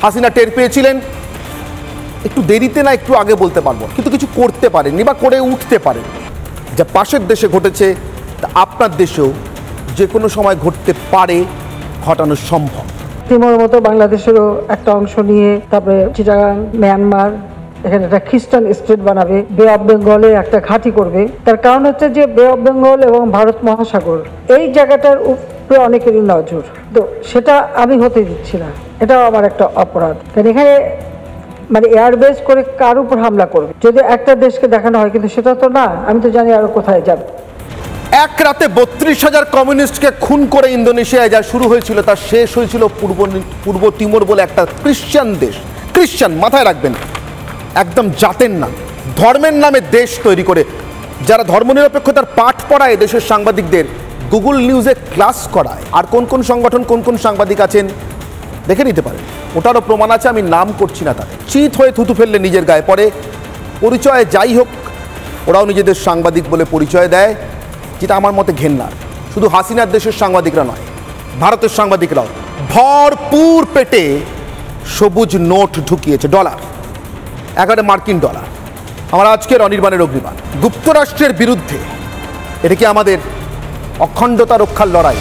হাসিনা টের পেয়েছিলেন, একটু দেরিতে না একটু আগে বলতে পারবো, কিন্তু কিছু করতে পারেননি বা করে উঠতে পারেন। যা পাশের দেশে ঘটেছে তা আপনার দেশেও যে কোনো সময় ঘটতে পারে, ঘটানো সম্ভব। তিমুরের মতো বাংলাদেশেরও একটা অংশ নিয়ে তারপরে চিটাগাং, মিয়ানমার, এখানে একটা খ্রিস্টান স্টেট বানাবে, বে অফ বেঙ্গলে একটা ঘাঁটি করবে। তার কারণ হচ্ছে যে বে অফ বেঙ্গল এবং ভারত মহাসাগর এই জায়গাটার উপরে অনেকেরই নজর, তো সেটা আমি হতে দিচ্ছি না। এটাও আমার একটা অপরাধ। কারণ এখানে মানে এয়ারবেস করে কার উপর হামলা করবে যদি একটা দেশকে দেখানো হয়, কিন্তু সেটা তো না। আমি তো জানি আরো কোথায় যাবে। এক রাতে 32,000 কমিউনিস্টকে খুন করে ইন্দোনেশিয়ায় যা শুরু হয়েছিল তার শেষ হয়েছিল পূর্ব তিমুর বলে একটা খ্রিস্টান দেশ। খ্রিস্টান, মাথায় রাখবেন, একদম জাতের নাম, ধর্মের নামে দেশ তৈরি করে যারা ধর্মনিরপেক্ষতার পাঠ পড়ায় দেশের সাংবাদিকদের, গুগল নিউজে ক্লাস করায়। আর কোন কোন সংগঠন, কোন কোন সাংবাদিক আছেন দেখে নিতে পারেন, ওটারও প্রমাণ আছে, আমি নাম করছি না তাদের। চিত হয়ে থুতু ফেললে নিজের গায়ে পড়ে। পরিচয় যাই হোক, ওরাও নিজেদের সাংবাদিক বলে পরিচয় দেয়, যেটা আমার মতে ঘেন্নার। শুধু হাসিনার দেশের সাংবাদিকরা নয়, ভারতের সাংবাদিকরাও ভরপুর পেটে সবুজ নোট ঢুকিয়েছে, ডলার, 11 মার্কিন ডলার। আমার আজকের অনির্বাণের অগ্নিবাণ, গুপ্তরাষ্ট্রের বিরুদ্ধে এটা কি আমাদের অখণ্ডতা রক্ষার লড়াই?